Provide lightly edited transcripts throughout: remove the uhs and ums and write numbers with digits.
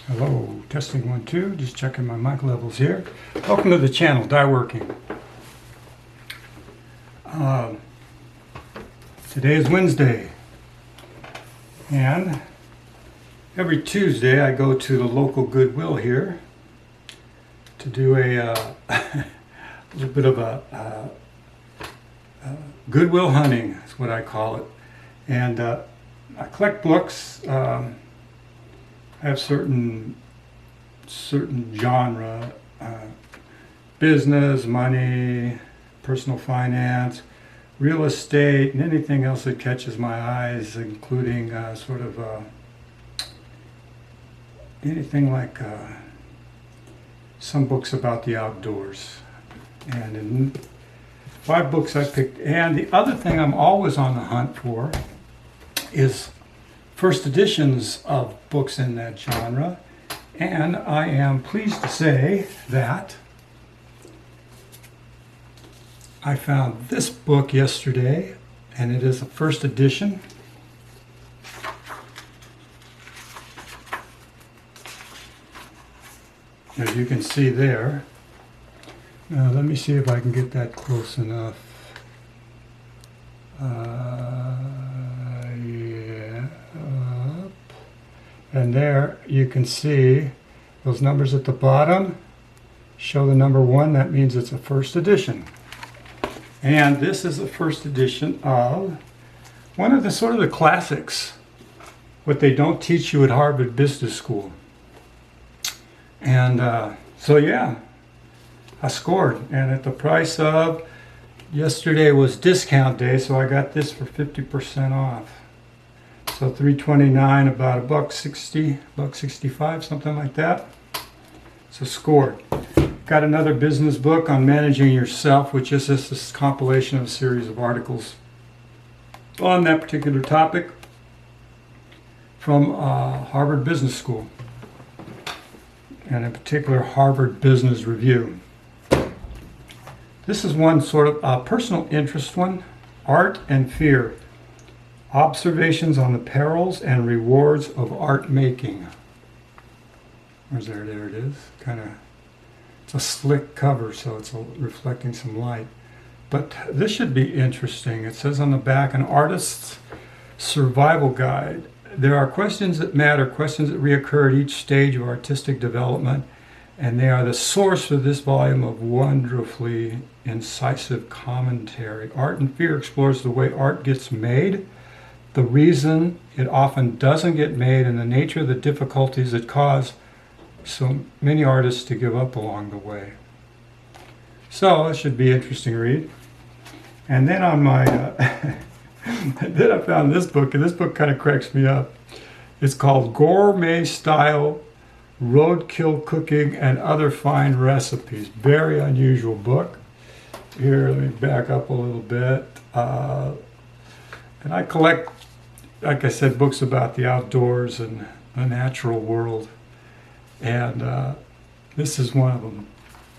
Hello, testing 1, 2, just checking my mic levels here. Welcome to the channel, Die Working. Today is Wednesday, and every Tuesday I go to the local Goodwill here to do a little bit of a Goodwill hunting, is what I call it. And I collect books. I have certain genre, business, money, personal finance, real estate, and anything else that catches my eyes, including anything like some books about the outdoors. And in 5 books I picked. And the other thing I'm always on the hunt for is first editions of books in that genre, and I am pleased to say that I found this book yesterday, and it is a first edition. As you can see there. Now let me see if I can get that close enough. And there you can see those numbers at the bottom show the number 1. That means it's a first edition. And this is the first edition of one of the sort of the classics, what they don't teach you at Harvard Business School. And so yeah, I scored. And at the price of, yesterday was discount day, so I got this for 50% off. So $3.29, about $1.60, $1.65, something like that. So scored. Got another business book on managing yourself, which is this compilation of a series of articles on that particular topic from Harvard Business School, and in particular Harvard Business Review. This is one sort of personal interest one, Art and Fear. Observations on the perils and rewards of art making. There it is. It's a slick cover, so it's reflecting some light. But this should be interesting. It says on the back, an artist's survival guide. There are questions that matter, questions that reoccur at each stage of artistic development, and they are the source for this volume of wonderfully incisive commentary. Art and Fear explores the way art gets made, the reason it often doesn't get made, and the nature of the difficulties that cause so many artists to give up along the way. So it should be an interesting read. And then on my, then I found this book, and this book kind of cracks me up. It's called Gourmet Style Roadkill Cooking and Other Fine Recipes. Very unusual book. Here, let me back up a little bit. And I collect, like I said, books about the outdoors and the natural world. And this is one of them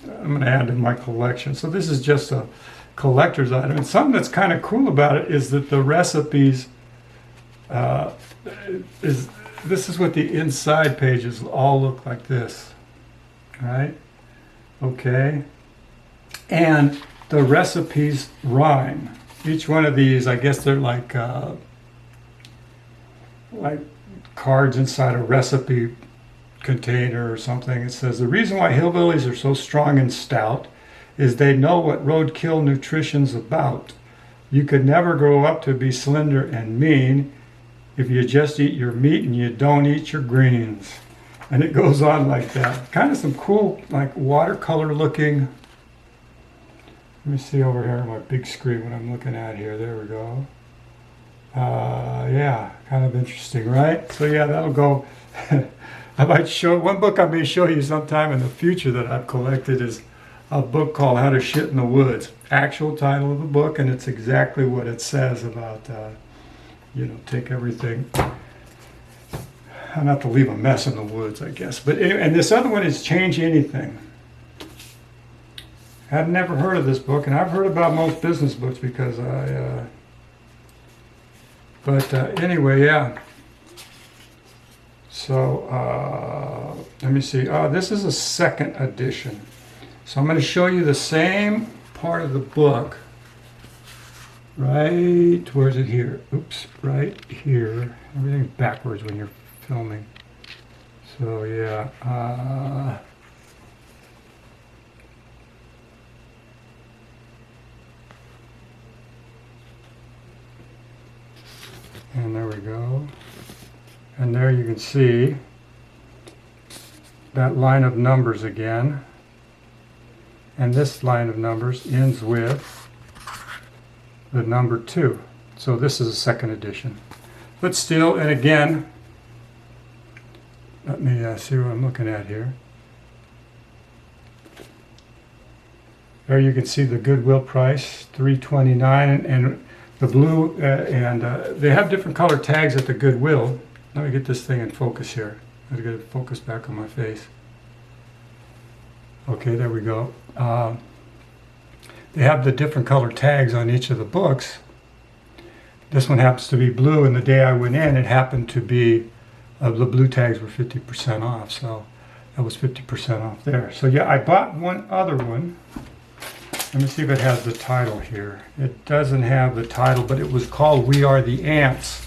I'm going to add to my collection. So this is just a collector's item. And something that's kind of cool about it is that the recipes, this is what the inside pages all look like this. Right? Okay. And the recipes rhyme. Each one of these, I guess they're like cards inside a recipe container or something. It says, the reason why hillbillies are so strong and stout is they know what roadkill nutrition's about. You could never grow up to be slender and mean if you just eat your meat and you don't eat your greens. And it goes on like that. Kind of some cool, like watercolor looking. Let me see over here on my big screen what I'm looking at here. There we go. Yeah, kind of interesting, right? So yeah, that'll go. I might show, one book I may show you sometime in the future that I've collected is a book called How to Shit in the Woods. Actual title of the book, and it's exactly what it says about, take everything, not to leave a mess in the woods, I guess. But anyway, and this other one is Change Anything. I've never heard of this book, and I've heard about most business books because anyway, yeah. So let me see. This is a second edition. So I'm going to show you the same part of the book. Right, where's it here? Oops, right here. Everything's backwards when you're filming. So yeah. And there we go. And there you can see that line of numbers again. And this line of numbers ends with the number 2. So this is a second edition. But still, and again, let me see what I'm looking at here. There you can see the Goodwill price, $3.29, and the blue, and they have different color tags at the Goodwill. Let me get this thing in focus here. Let me get it focused back on my face. Okay, there we go. They have the different color tags on each of the books. This one happens to be blue, and the day I went in, it happened to be, the blue tags were 50% off, so that was 50% off there. So yeah, I bought one other one. Let me see if it has the title here. It doesn't have the title, but it was called We Are the Ants.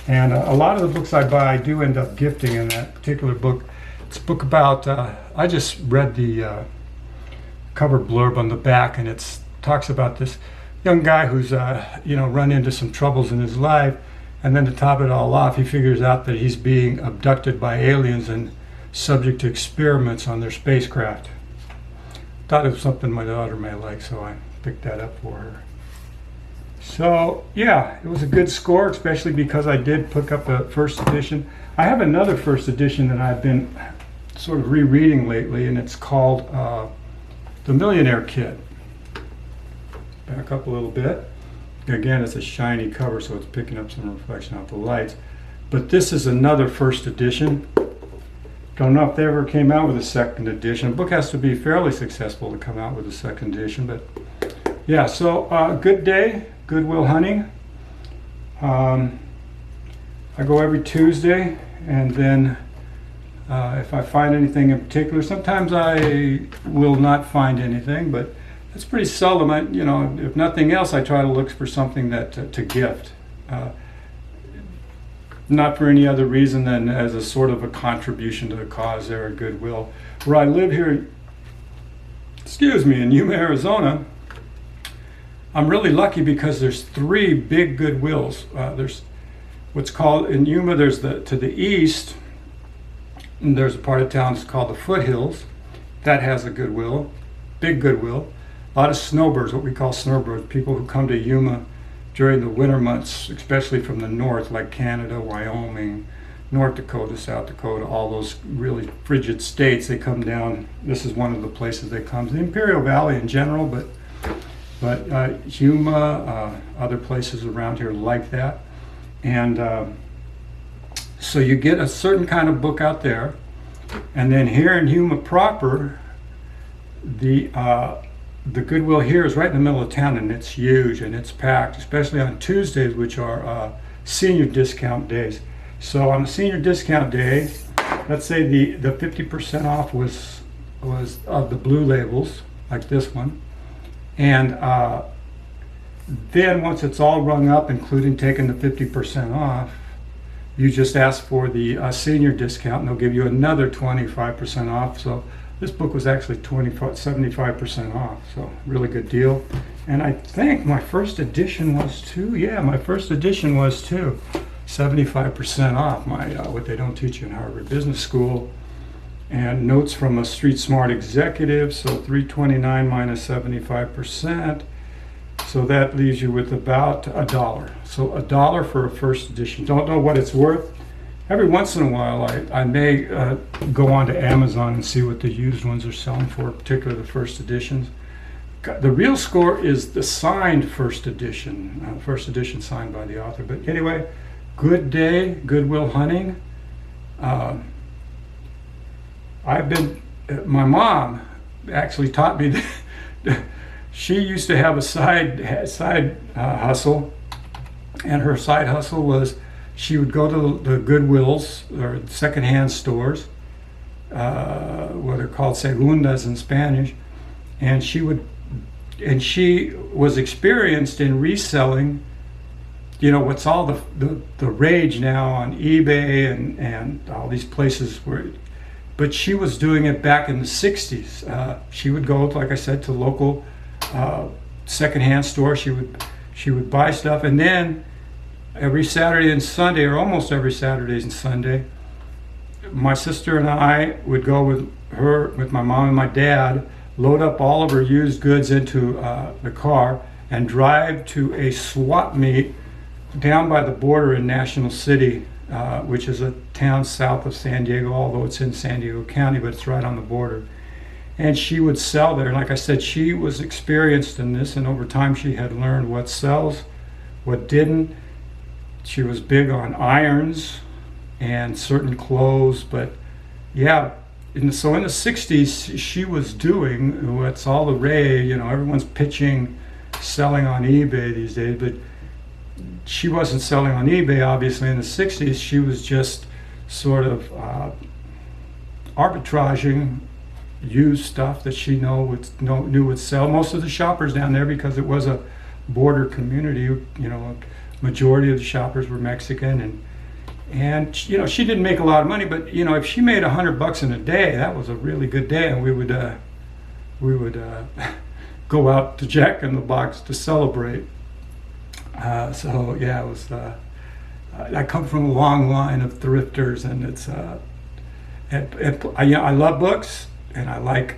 And a lot of the books I buy, I do end up gifting in that particular book. It's a book about, I just read the cover blurb on the back, and it talks about this young guy who's, run into some troubles in his life. And then to top it all off, he figures out that he's being abducted by aliens and subject to experiments on their spacecraft. Thought it was something my daughter may like, so I picked that up for her. So yeah, it was a good score, especially because I did pick up a first edition. I have another first edition that I've been sort of rereading lately, and it's called The Millionaire Kid. Back up a little bit. Again, it's a shiny cover, so it's picking up some reflection off the lights. But this is another first edition. Don't know if they ever came out with a second edition. The book has to be fairly successful to come out with a second edition. But yeah, so good day, Goodwill hunting. I go every Tuesday, and then if I find anything in particular, sometimes I will not find anything, but it's pretty seldom. If nothing else, I try to look for something that to gift. Not for any other reason than as a sort of a contribution to the cause there at Goodwill. Where I live here, in Yuma, Arizona, I'm really lucky because there's 3 big Goodwills. There's what's called, in Yuma, there's to the east, and there's a part of town that's called the Foothills. That has a Goodwill, big Goodwill. A lot of snowbirds, what we call snowbirds, people who come to Yuma during the winter months, especially from the north, like Canada, Wyoming, North Dakota, South Dakota, all those really frigid states, they come down. This is one of the places they come. The Imperial Valley in general, but Yuma, other places around here like that. And so you get a certain kind of book out there. And then here in Yuma proper, the Goodwill here is right in the middle of town, and it's huge and it's packed, especially on Tuesdays, which are senior discount days. So on the senior discount day, let's say the 50% off was of the blue labels, like this one. And then once it's all rung up, including taking the 50% off, you just ask for the senior discount, and they'll give you another 25% off. So this book was actually 75% off, so really good deal. And I think my first edition was too. Yeah, my first edition was too. 75% off. My what they don't teach you in Harvard Business School. And notes from a street smart executive. So $3.29 minus 75%. So that leaves you with about $1. So $1 for a first edition. Don't know what it's worth. Every once in a while, I may go on to Amazon and see what the used ones are selling for, particularly the first editions. The real score is the signed first edition signed by the author. But anyway, good day, Goodwill hunting. My mom actually taught me that she used to have a side hustle, and her side hustle was she would go to the Goodwills or secondhand stores, what are called segundas in Spanish, and she was experienced in reselling. What's all the rage now on eBay and all these places but she was doing it back in the 60s. She would go, like I said, to local secondhand store. She would buy stuff, and then every Saturday and Sunday, or almost every Saturday and Sunday, my sister and I would go with my mom and my dad, load up all of her used goods into the car, and drive to a swap meet down by the border in National City, which is a town south of San Diego, although it's in San Diego County, but it's right on the border. And she would sell there. And like I said, she was experienced in this, and over time she had learned what sells, what didn't. She was big on irons and certain clothes, but yeah. So in the 60s, she was doing what's all the rage. Everyone's pitching, selling on eBay these days, but she wasn't selling on eBay, obviously. In the 60s, she was just sort of arbitraging used stuff that she knew would sell. Most of the shoppers down there, because it was a border community, a majority of the shoppers were Mexican, and she didn't make a lot of money, but if she made $100 in a day, that was a really good day, and we would go out to Jack in the Box to celebrate. So yeah, it was. I come from a long line of thrifters, and it's. I love books, and I like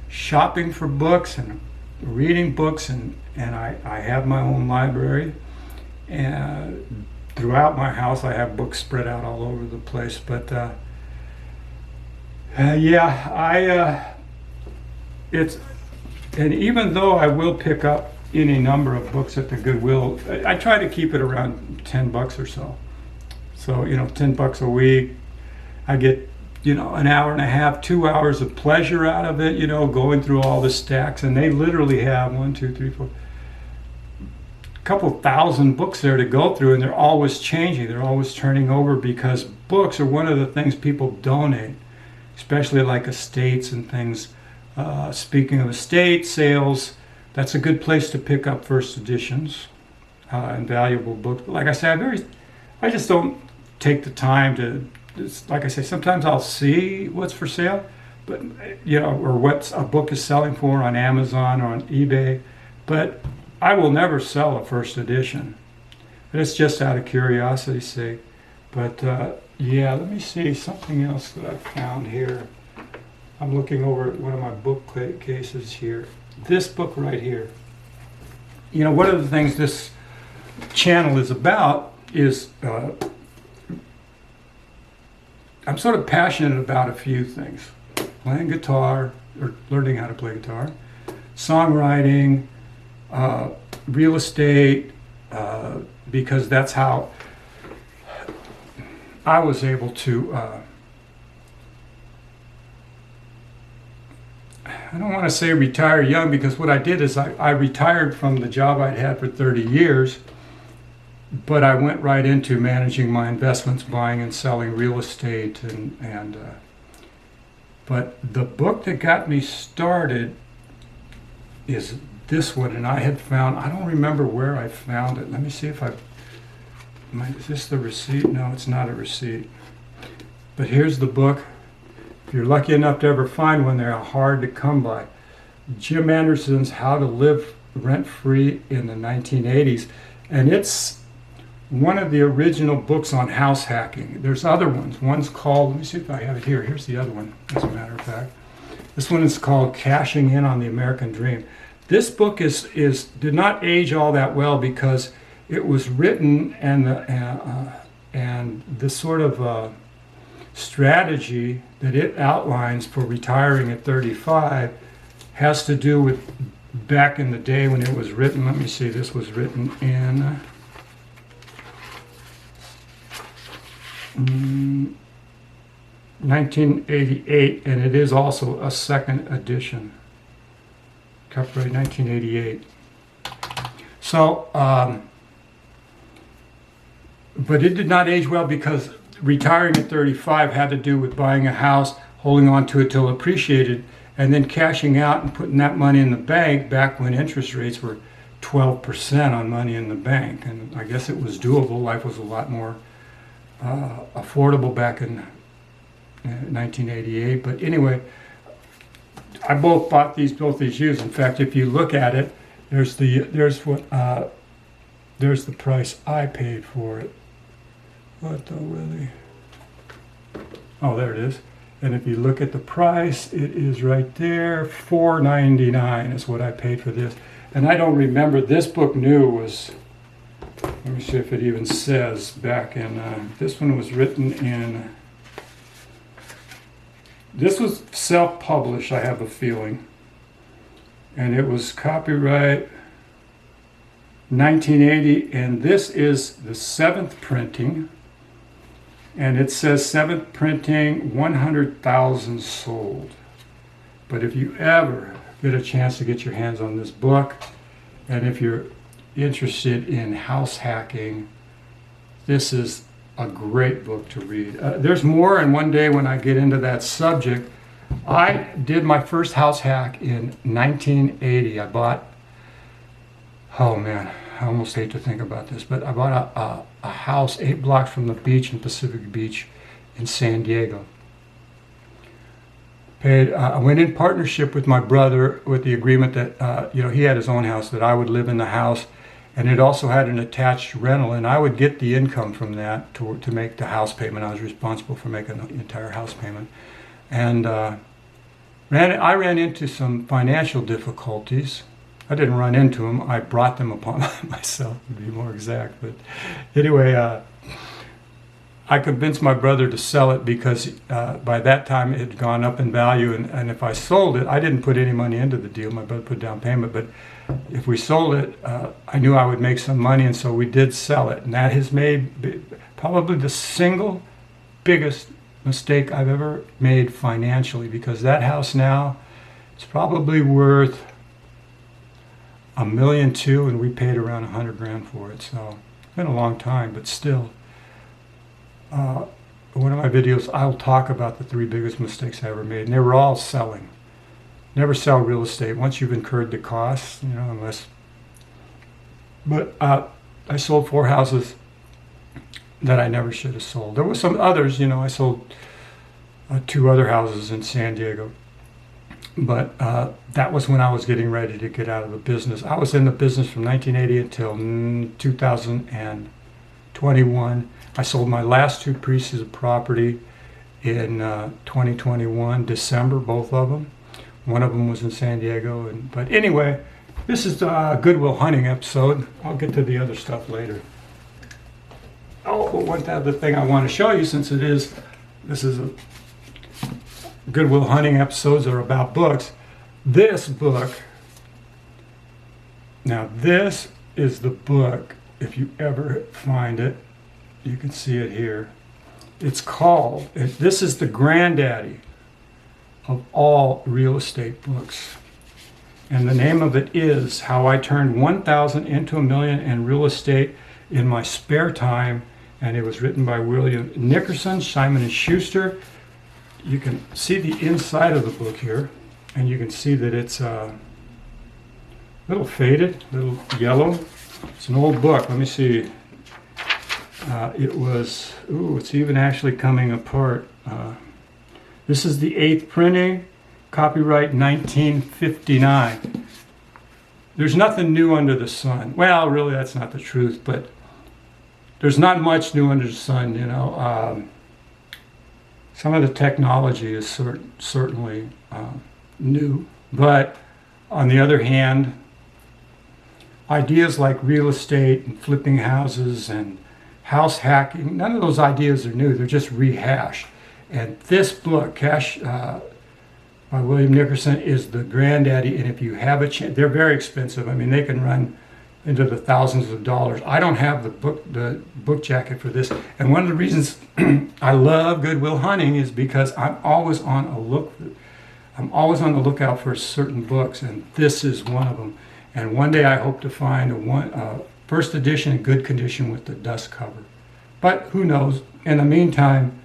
shopping for books and reading books, and I have my own library, and throughout my house I have books spread out all over the place. But it's, and even though I will pick up any number of books at the Goodwill, I try to keep it around $10 or so. So $10 a week, I get an hour and a half, 2 hours of pleasure out of it. Going through all the stacks, and they literally have 1, 2, 3, 4, a couple thousand books there to go through, and they're always changing. They're always turning over, because books are one of the things people donate, especially like estates and things. Speaking of estate sales, that's a good place to pick up first editions and valuable books. But like I said, I just don't take the time to. Like I say, sometimes I'll see what's for sale, but or what a book is selling for on Amazon or on eBay, but I will never sell a first edition. But it's just out of curiosity's sake. But yeah, let me see something else that I found here. I'm looking over at one of my book cases here. This book right here. One of the things this channel is about is I'm sort of passionate about a few things. Playing guitar, or learning how to play guitar, songwriting, real estate, because that's how I was able to, I don't want to say retire young, because what I did is I retired from the job I'd had for 30 years, but I went right into managing my investments, buying and selling real estate, and but the book that got me started is this one, and I had found, I don't remember where I found it. Let me see if is this the receipt? No, it's not a receipt. But here's the book. If you're lucky enough to ever find one, they're hard to come by. Jim Anderson's How to Live Rent-Free in the 1980s. And it's one of the original books on house hacking. There's other ones. One's called, let me see if I have it here. Here's the other one, as a matter of fact. This one is called Cashing In on the American Dream. This book did not age all that well, because it was written, and the sort of strategy that it outlines for retiring at 35 has to do with back in the day when it was written. Let me see, this was written in 1988, and it is also a second edition. Copyright 1988. So But it did not age well because retiring at 35 had to do with buying a house, holding on to it till it appreciated, and then cashing out and putting that money in the bank back when interest rates were 12% on money in the bank. And I guess it was doable. Life was a lot more affordable back in 1988. But anyway, I bought both these used. In fact, if you look at it, there's the price I paid for it. What though, really? Oh, there it is. And if you look at the price, it is right there. $4.99 is what I paid for this. And I don't remember, this book new was, let me see if it even says back in, this one was written in, this was self-published, I have a feeling. And it was copyright 1980, and this is the 7th printing. And it says 7th printing, 100,000 sold. But if you ever get a chance to get your hands on this book, and if you're interested in house hacking, this is a great book to read. There's more, and one day when I get into that subject, I did my first house hack in 1980. I bought, oh man, I almost hate to think about this, but I bought a house 8 blocks from the beach in Pacific Beach in San Diego. I went in partnership with my brother with the agreement that he had his own house, that I would live in the house, and it also had an attached rental, and I would get the income from that to make the house payment. I was responsible for making the entire house payment, and I ran into some financial difficulties. I didn't run into them. I brought them upon myself, to be more exact. But anyway, I convinced my brother to sell it because by that time it had gone up in value. And if I sold it, I didn't put any money into the deal. My brother put down payment. But if we sold it, I knew I would make some money. And so we did sell it. And that has made probably the single biggest mistake I've ever made financially, because that house now, it's probably worth $1.2 million, and we paid around $100,000 for it. So it's been a long time, but still. One of my videos, I'll talk about the 3 biggest mistakes I ever made, and they were all selling. Never sell real estate once you've incurred the costs, unless. But I sold 4 houses that I never should have sold. There were some others, I sold 2 other houses in San Diego. But that was when I was getting ready to get out of the business. I was in the business from 1980 until 2021. I sold my last 2 pieces of property in 2021, December, both of them. One of them was in San Diego. But anyway, this is the Goodwill hunting episode. I'll get to the other stuff later. Oh, but one other thing I want to show you, since this is a Goodwill hunting episodes are about books. This book, now this is the book, if you ever find it, you can see it here. It's called, this is the granddaddy of all real estate books. And the name of it is How I Turned 1,000 into $1 Million in Real Estate in My Spare Time. And it was written by William Nickerson, Simon & Schuster. You can see the inside of the book here, and you can see that it's a little faded, a little yellow. It's an old book. Let me see. It's even actually coming apart. This is the 8th printing, copyright 1959. There's nothing new under the sun. Well, really, that's not the truth, but there's not much new under the sun, Some of the technology is certainly new, but on the other hand, ideas like real estate and flipping houses and house hacking, none of those ideas are new. They're just rehashed. And this book, Cash by William Nickerson, is the granddaddy. And if you have a chance, they're very expensive. I mean, they can run into the thousands of dollars. I don't have the book jacket for this. And one of the reasons I love Goodwill hunting is because I'm always on the lookout for certain books, and this is one of them. And one day I hope to find a first edition in good condition with the dust cover. But who knows? In the meantime,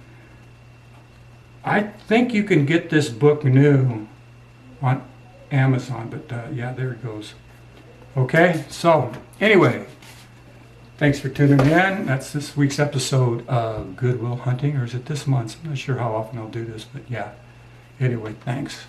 I think you can get this book new on Amazon. But yeah, there it goes. Okay, so anyway, thanks for tuning in. That's this week's episode of Goodwill Hunting, or is it this month? I'm not sure how often I'll do this, but yeah. Anyway, thanks.